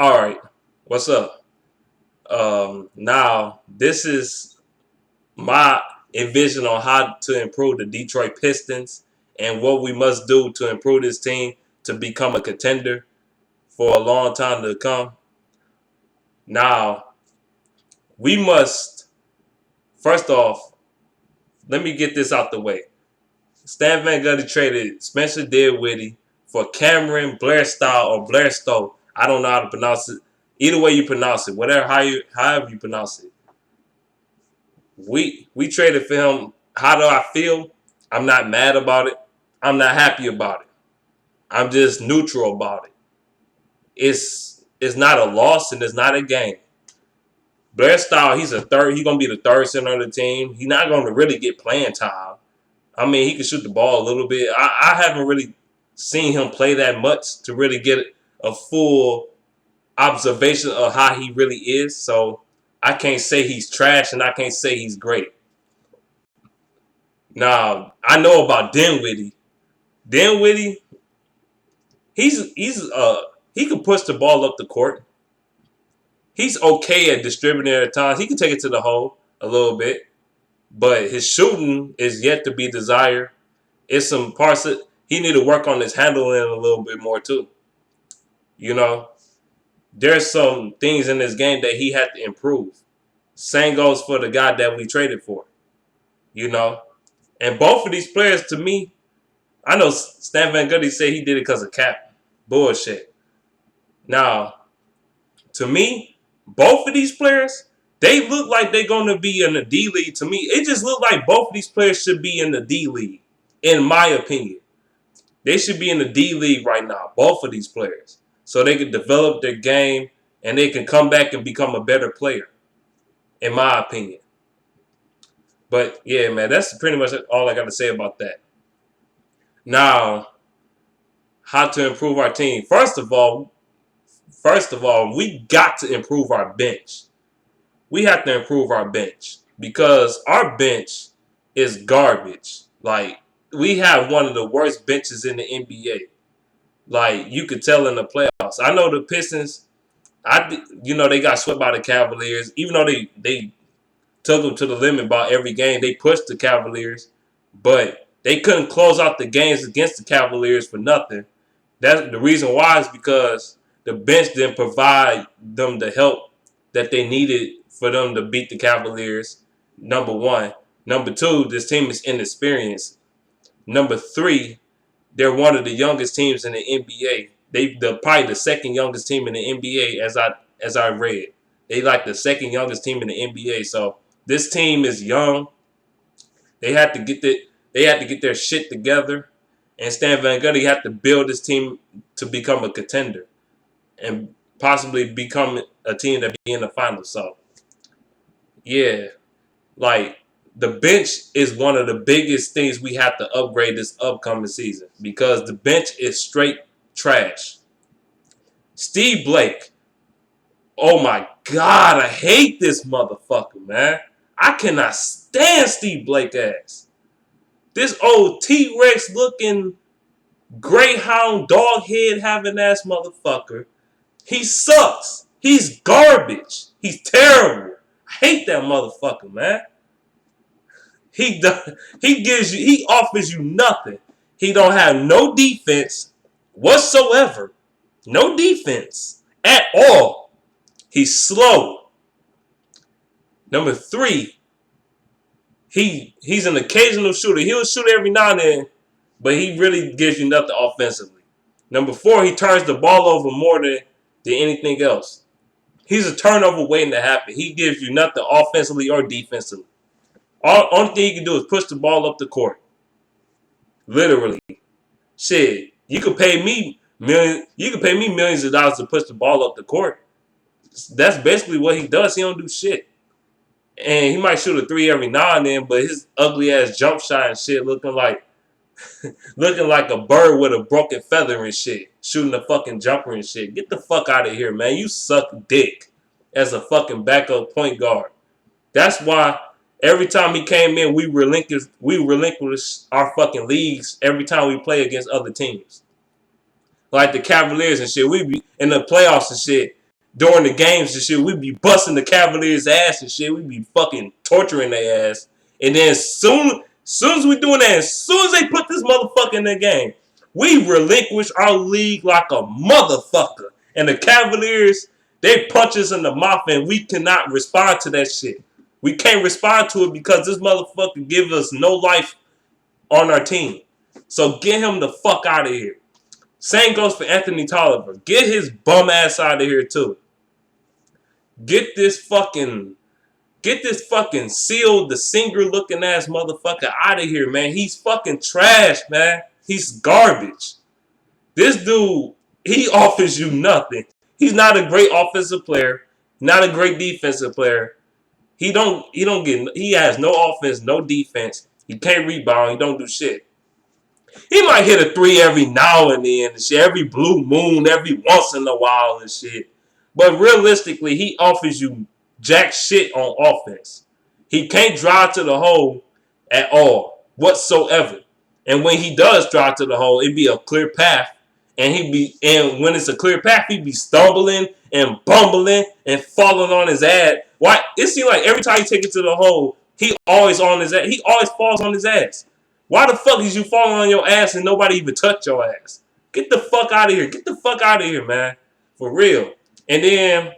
All right, what's up? Now this is my envision on how to improve the Detroit Pistons and what we must do to improve this team to become a contender for a long time to come. Now we must first off let me get this out the way. Stan Van Gundy traded Spencer Dinwiddie for Cameron Blairstyle or Blairstow. I don't know how to pronounce it. Either way you pronounce it, however you pronounce it. We traded for him. How do I feel? I'm not mad about it. I'm not happy about it. I'm just neutral about it. It's not a loss and it's not a gain. Blair Style, he's a third. He's gonna be the third center of the team. He's not gonna really get playing time. I mean, he can shoot the ball a little bit. I haven't really seen him play that much to really get a full observation of how he really is. So I can't say he's trash and I can't say he's great. Now I know about Dinwiddie. Dinwiddie, he can push the ball up the court. He's okay at distributing at times. He can take it to the hole a little bit, but his shooting is yet to be desired. It's some parts that he need to work on his handling a little bit more too. You know, there's some things in this game that he had to improve. Same goes for the guy that we traded for. You know, and both of these players, to me, I know Stan Van Gundy said he did it because of cap. Bullshit. Now, to me, both of these players, they look like they're going to be in the D League. To me, it just looked like both of these players should be in the D League, in my opinion. They should be in the D League right now, both of these players, so they can develop their game and they can come back and become a better player, in my opinion. But, yeah, man, that's pretty much all I got to say about that. Now, how to improve our team. First of all, we got to improve our bench. We have to improve our bench because our bench is garbage. Like, we have one of the worst benches in the NBA. Like, you could tell in the playoffs. I know the Pistons, they got swept by the Cavaliers. Even though they took them to the limit about every game, they pushed the Cavaliers. But they couldn't close out the games against the Cavaliers for nothing. That's the reason why is because the bench didn't provide them the help that they needed for them to beat the Cavaliers. Number one. Number two, this team is inexperienced. Number three, they're one of the youngest teams in the NBA. They're probably the second youngest team in the NBA as I read. They like the second youngest team in the NBA. So this team is young. They had to get their shit together. And Stan Van Gundy had to build this team to become a contender and possibly become a team that be in the finals. So, yeah, like the bench is one of the biggest things we have to upgrade this upcoming season because the bench is straight trash. Steve Blake, oh my God, I hate this motherfucker, man. I cannot stand Steve Blake ass. This old T-Rex looking Greyhound dog head having ass motherfucker. He sucks. He's garbage. He's terrible. I hate that motherfucker, man. He offers you nothing. He don't have no defense whatsoever. No defense at all. He's slow. Number three, he's an occasional shooter. He'll shoot every now and then, but he really gives you nothing offensively. Number four, he turns the ball over more than anything else. He's a turnover waiting to happen. He gives you nothing offensively or defensively. Only thing he can do is push the ball up the court. Literally. Shit. You could pay me millions of dollars to push the ball up the court. That's basically what he does. He don't do shit. And he might shoot a three every now and then, but his ugly ass jump shot and shit looking like a bird with a broken feather and shit. Shooting a fucking jumper and shit. Get the fuck out of here, man. You suck dick as a fucking backup point guard. That's why every time he came in, we relinquish our fucking leagues every time we play against other teams. Like the Cavaliers and shit. We be in the playoffs and shit. during the games and shit. We be busting the Cavaliers' ass and shit. We be fucking torturing their ass. And then soon as we doing that, as soon as they put this motherfucker in the game, we relinquish our league like a motherfucker. And the Cavaliers, they punch us in the mouth and we cannot respond to that shit. We can't respond to it because this motherfucker gives us no life on our team. So get him the fuck out of here. Same goes for Anthony Tolliver. Get his bum ass out of here too. Get this fucking sealed, the singer looking ass motherfucker out of here, man. He's fucking trash, man. He's garbage. This dude, he offers you nothing. He's not a great offensive player, not a great defensive player. He has no offense, no defense. He can't rebound. He don't do shit. He might hit a three every now and then and shit, every blue moon, every once in a while and shit. But realistically, he offers you jack shit on offense. He can't drive to the hole at all, whatsoever. And when he does drive to the hole, it'd be a clear path. And when it's a clear path, he'd be stumbling and bumbling and falling on his ass. Why? It seems like every time he takes it to the hole, he always on his ass. He always falls on his ass. Why the fuck is you falling on your ass and nobody even touch your ass? Get the fuck out of here. Get the fuck out of here, man. For real. And then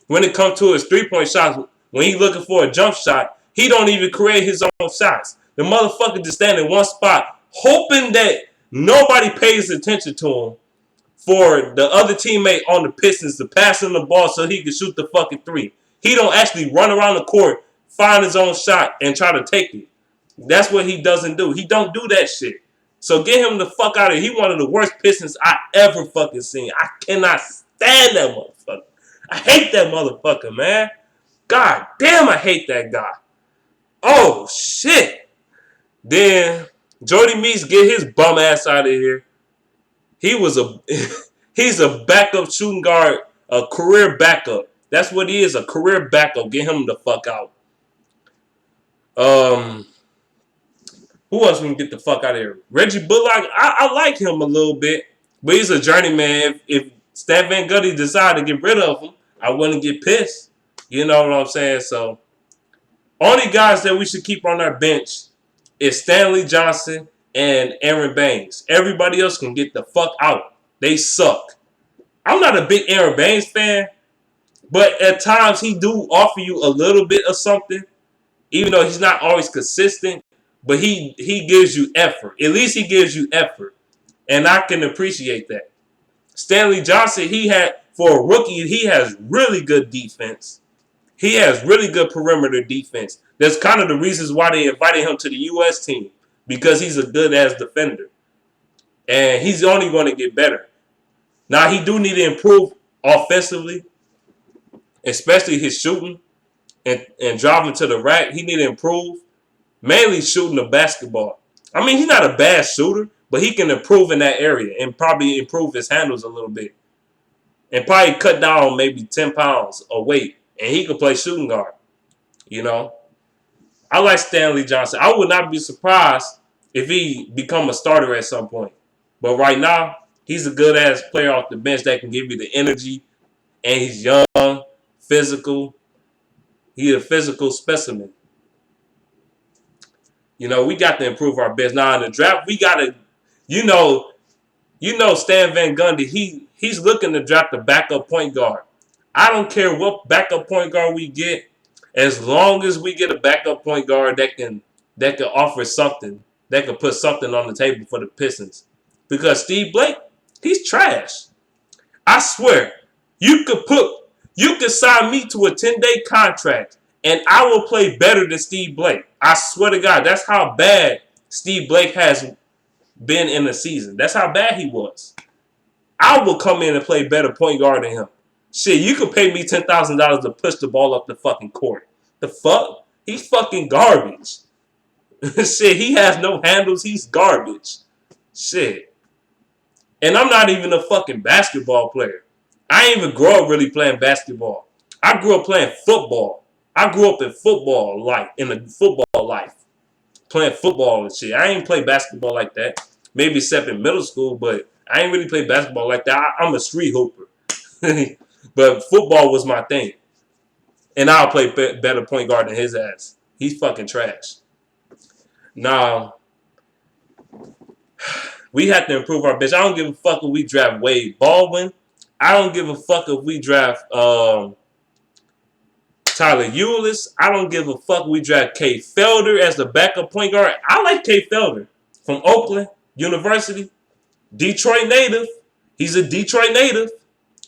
when it comes to his three-point shots, when he's looking for a jump shot, he don't even create his own shots. The motherfucker just stand in one spot, hoping that nobody pays attention to him for the other teammate on the Pistons to pass him the ball so he can shoot the fucking three. He don't actually run around the court, find his own shot, and try to take it. That's what he doesn't do. He don't do that shit. So get him the fuck out of here. He one of the worst Pistons I ever fucking seen. I cannot stand that motherfucker. I hate that motherfucker, man. God damn, I hate that guy. Oh, shit. Then Jody Meeks, get his bum ass out of here. He's a backup shooting guard, a career backup. That's what he is, a career backup. Get him the fuck out. Who else we can get the fuck out of here? Reggie Bullock, I like him a little bit, but he's a journeyman. If Stan Van Gundy decided to get rid of him, I wouldn't get pissed. You know what I'm saying? So, only guys that we should keep on our bench is Stanley Johnson and Aaron Baines. Everybody else can get the fuck out. They suck. I'm not a big Aaron Baines fan, but at times he do offer you a little bit of something, even though he's not always consistent. But he gives you effort. At least he gives you effort. And I can appreciate that. Stanley Johnson, for a rookie, he has really good defense. He has really good perimeter defense. That's kind of the reasons why they invited him to the U.S. team. Because he's a good-ass defender. And he's only going to get better. Now, he do need to improve offensively. Especially his shooting. And driving to the rack. He need to improve. Mainly shooting the basketball. I mean, he's not a bad shooter, but he can improve in that area and probably improve his handles a little bit. And probably cut down maybe 10 pounds of weight. And he can play shooting guard. You know? I like Stanley Johnson. I would not be surprised if he become a starter at some point. But right now, he's a good-ass player off the bench that can give you the energy. And he's young, physical. He's a physical specimen. You know, we got to improve our best. Now, in the draft, we got to, you know Stan Van Gundy, he's looking to draft a backup point guard. I don't care what backup point guard we get, as long as we get a backup point guard that can offer something, that can put something on the table for the Pistons. Because Steve Blake, he's trash. I swear, you could sign me to a 10-day contract, and I will play better than Steve Blake. I swear to God, that's how bad Steve Blake has been in the season. That's how bad he was. I will come in and play better point guard than him. Shit, you could pay me $10,000 to push the ball up the fucking court. The fuck? He's fucking garbage. Shit, he has no handles. He's garbage. Shit. And I'm not even a fucking basketball player. I ain't even grow up really playing basketball. I grew up playing football. I grew up in football life, playing football and shit. I ain't play basketball like that. Maybe except in middle school, but I ain't really play basketball like that. I'm a street hooper. But football was my thing. And I'll play better point guard than his ass. He's fucking trash. Now, we have to improve our bench. I don't give a fuck if we draft Wade Baldwin. I don't give a fuck if we draft Tyler Ulis. I don't give a fuck if we draft Kay Felder as the backup point guard. I like Kay Felder from Oakland University. Detroit native. He's a Detroit native.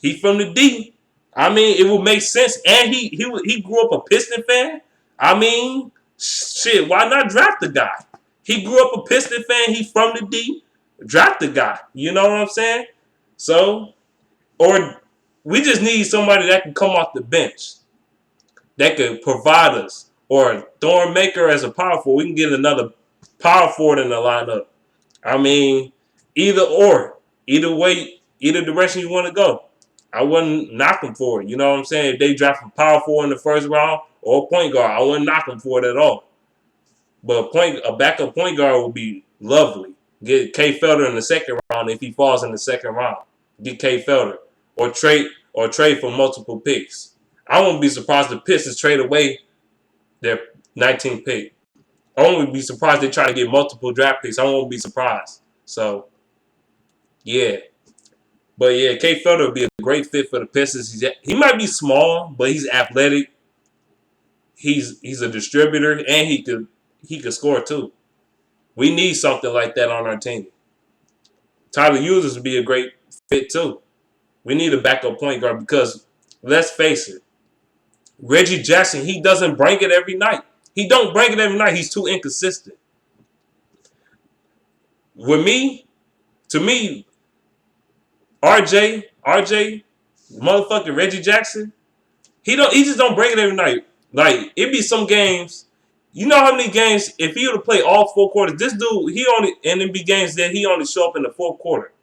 He from the D. I mean, it would make sense. And he grew up a Piston fan. I mean, shit, why not draft the guy? He grew up a Piston fan. He from the D. Draft the guy. You know what I'm saying? So, or we just need somebody that can come off the bench. That could provide us. Or Thorn Maker as a power forward. We can get another power forward in the lineup. I mean, either or. Either way, either direction you want to go. I wouldn't knock them for it. You know what I'm saying? If they draft a power forward in the first round or a point guard, I wouldn't knock them for it at all. But a backup point guard would be lovely. Get Kay Felder in the second round if he falls in the second round. Get Kay Felder. Or trade for multiple picks. I won't be surprised if the Pistons trade away their 19th pick. I won't be surprised they try to get multiple draft picks. I won't be surprised. So, yeah. But yeah, Kay Felder would be a great fit for the Pistons. He might be small, but he's athletic. He's a distributor, and he could score too. We need something like that on our team. Tyler Ulis would be a great fit too. We need a backup point guard because let's face it, Reggie Jackson, he doesn't bring it every night. He don't bring it every night. He's too inconsistent. To me, RJ, motherfucking Reggie Jackson, he just don't bring it every night. Like, it be some games. You know how many games, if he were to play all 4 quarters, this dude, and it be games that he only show up in the 4th quarter.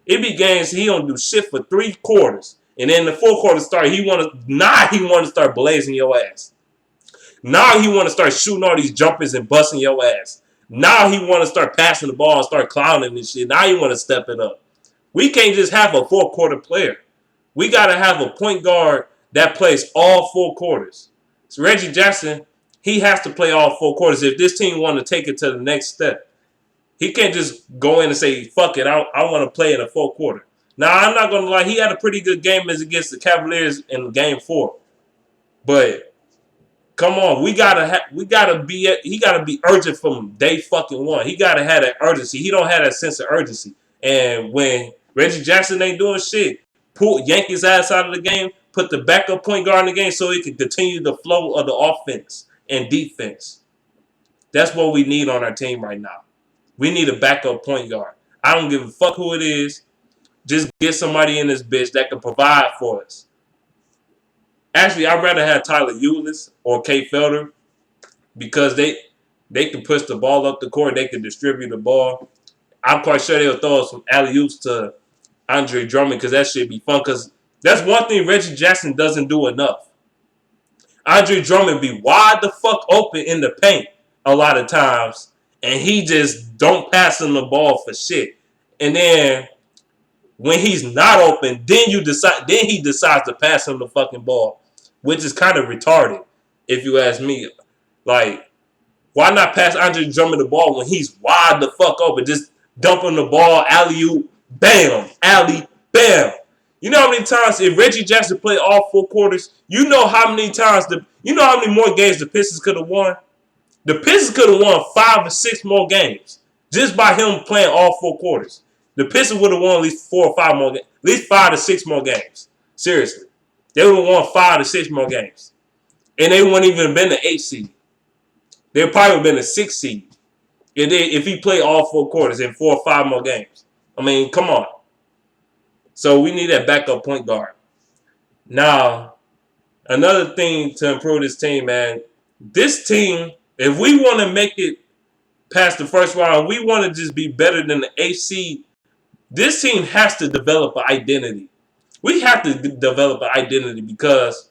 It be games he don't do shit for 3 quarters. And then the 4th quarter start, he want to start blazing your ass. Now he want to start shooting all these jumpers and busting your ass. Now he want to start passing the ball and start clowning and shit. Now he want to step it up. We can't just have a 4th quarter player. We got to have a point guard that plays all 4 quarters. So Reggie Jackson, he has to play all 4 quarters if this team want to take it to the next step. He can't just go in and say, fuck it, I want to play in the 4th quarter. Now, I'm not going to lie, he had a pretty good game as against the Cavaliers in game 4. But come on, he gotta be urgent from day fucking one. He gotta have that urgency. He don't have that sense of urgency. And when Reggie Jackson ain't doing shit, yank his ass out of the game, put the backup point guard in the game so he can continue the flow of the offense and defense. That's what we need on our team right now. We need a backup point guard. I don't give a fuck who it is. Just get somebody in this bitch that can provide for us. Actually, I'd rather have Tyler Ulis or Kay Felder because they can push the ball up the court. They can distribute the ball. I'm quite sure they'll throw some alley-oops to Andre Drummond because that shit be fun. Because that's one thing Reggie Jackson doesn't do enough. Andre Drummond be wide the fuck open in the paint a lot of times, and he just don't pass him the ball for shit. And then when he's not open, then he decides to pass him the fucking ball, which is kind of retarded, if you ask me. Like, why not pass Andre Drummond the ball when he's wide the fuck open? Just dump him the ball, alley-oop, bam, alley, bam. You know how many times if Reggie Jackson played all 4 quarters, you know how many more games the Pistons could have won? The Pistons could have won 5 or 6 more games just by him playing all 4 quarters. The Pistons would have won at least 4 or 5 more games. At least 5 to 6 more games. Seriously. They would have won 5 to 6 more games. And they wouldn't even have been the 8th seed. They would probably have been the 6th seed. If he played all 4 quarters in 4 or 5 more games. I mean, come on. So we need that backup point guard. Now, another thing to improve this team, man. This team, if we want to make it past the first round, we want to just be better than the 8th seed, this team has to develop an identity. We have to develop an identity because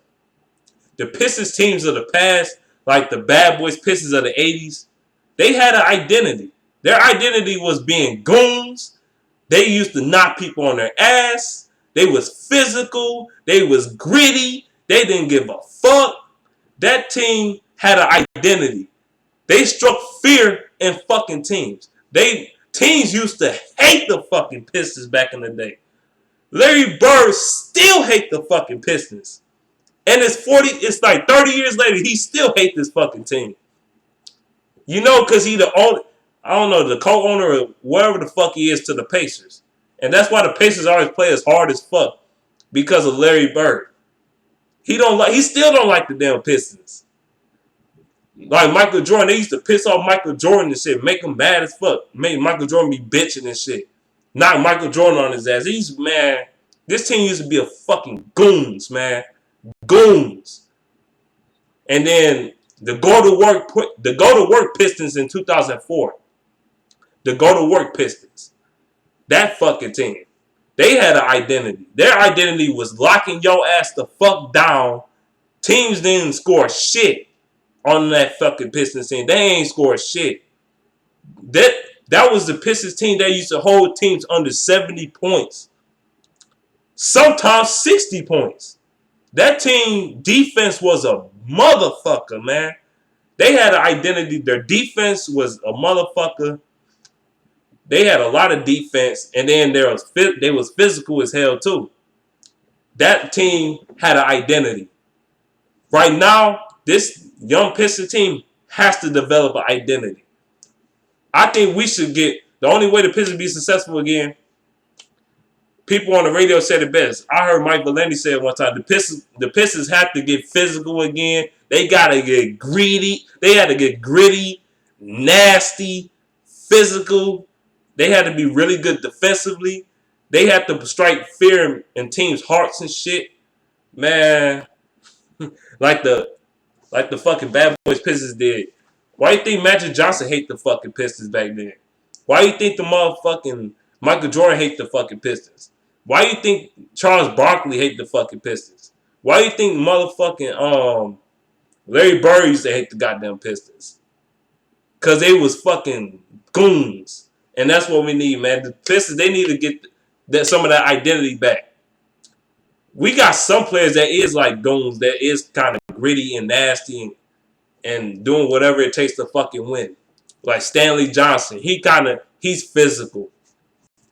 the Pistons teams of the past, like the Bad Boys Pistons of the 80s, they had an identity. Their identity was being goons. They used to knock people on their ass. They was physical. They was gritty. They didn't give a fuck. That team had an identity. They struck fear in fucking teams. Teams used to hate the fucking Pistons back in the day. Larry Bird still hate the fucking Pistons. And it's like 30 years later, he still hate this fucking team. You know, because he the owner, I don't know, the co-owner or whatever the fuck he is to the Pacers. And that's why the Pacers always play as hard as fuck. Because of Larry Bird. He still don't like the damn Pistons. Like Michael Jordan, they used to piss off Michael Jordan and shit, make him mad as fuck. Make Michael Jordan be bitching and shit. Knock Michael Jordan on his ass. This team used to be a fucking goons, man. Goons. And then the go to work Pistons in 2004. The go to work Pistons. That fucking team. They had an identity. Their identity was locking your ass the fuck down. Teams didn't score shit on that fucking Pistons team. They ain't scored shit. That was the Pistons team that used to hold teams under 70 points. Sometimes 60 points. That team defense was a motherfucker, man. They had an identity. Their defense was a motherfucker. They had a lot of defense, and then they was physical as hell too. That team had an identity. Right now, this young Pistons team has to develop an identity. I think we should the only way the Pistons be successful again, people on the radio said it best. I heard Mike Valenti say it one time. The Pistons have to get physical again. They got to get greedy. They had to get gritty, nasty, physical. They had to be really good defensively. They had to strike fear in teams' hearts and shit. Man, like the fucking Bad Boys Pistons did. Why you think Magic Johnson hate the fucking Pistons back then? Why you think the motherfucking Michael Jordan hate the fucking Pistons? Why you think Charles Barkley hate the fucking Pistons? Why you think motherfucking Larry Bird used to hate the goddamn Pistons? Cause they was fucking goons. And that's what we need, man. The Pistons, they need to get some of that identity back. We got some players that is like goons, that is kind of gritty and nasty and doing whatever it takes to fucking win. Like Stanley Johnson. He's physical.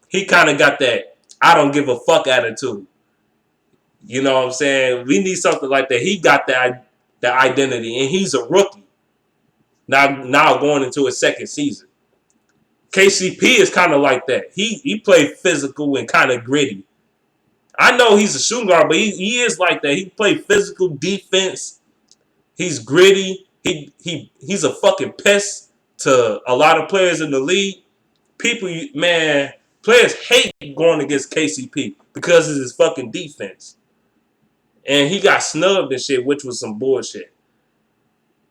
He kind of got that I don't give a fuck attitude. You know what I'm saying? We need something like that. He got that identity, and he's a rookie. Now going into his second season. KCP is kind of like that. He played physical and kind of gritty. I know he's a shooting guard, but he is like that. He played physical defense. He's gritty. He's a fucking pest to a lot of players in the league. Players hate going against KCP because of his fucking defense. And he got snubbed and shit, which was some bullshit.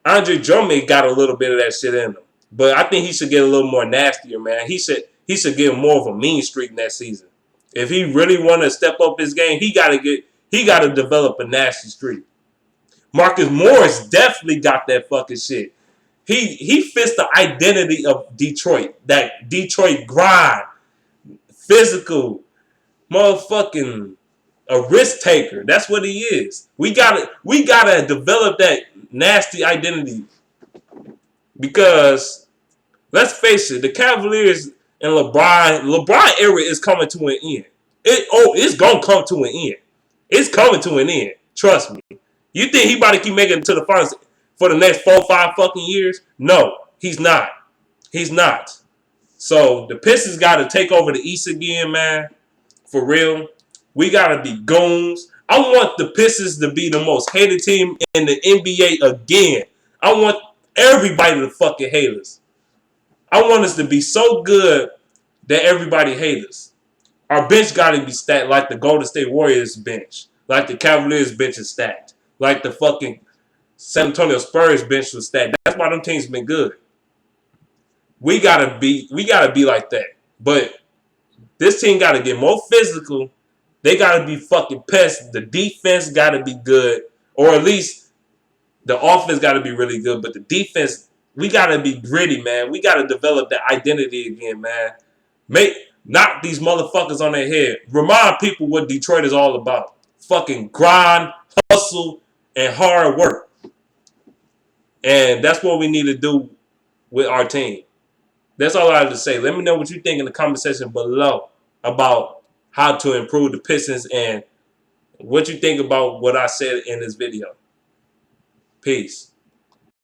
Andre Drummond got a little bit of that shit in him. But I think he should get a little more nastier, man. He should get more of a mean streak next season. If he really want to step up his game, he got to develop a nasty streak. Marcus Morris definitely got that fucking shit. He fits the identity of Detroit. That Detroit grind, physical, motherfucking a risk taker. That's what he is. We gotta develop that nasty identity. Because let's face it, the Cavaliers and LeBron era is coming to an end. It's gonna come to an end. It's coming to an end. Trust me. You think he about to keep making it to the finals for the next 4 or 5 fucking years? No, he's not. He's not. So the Pistons got to take over the East again, man. For real. We got to be goons. I want the Pistons to be the most hated team in the NBA again. I want everybody to fucking hate us. I want us to be so good that everybody hates us. Our bench got to be stacked like the Golden State Warriors bench. Like the Cavaliers bench is stacked. Like the fucking San Antonio Spurs bench was stacked. That's why them teams been good. We gotta be like that. But this team gotta get more physical. They gotta be fucking pests. The defense gotta be good. Or at least the offense gotta be really good. But the defense, we gotta be gritty, man. We gotta develop that identity again, man. Knock these motherfuckers on their head. Remind people what Detroit is all about. Fucking grind, hustle, and hard work. And that's what we need to do with our team. That's all I have to say. Let me know what you think in the comment section below about how to improve the Pistons and what you think about what I said in this video. Peace.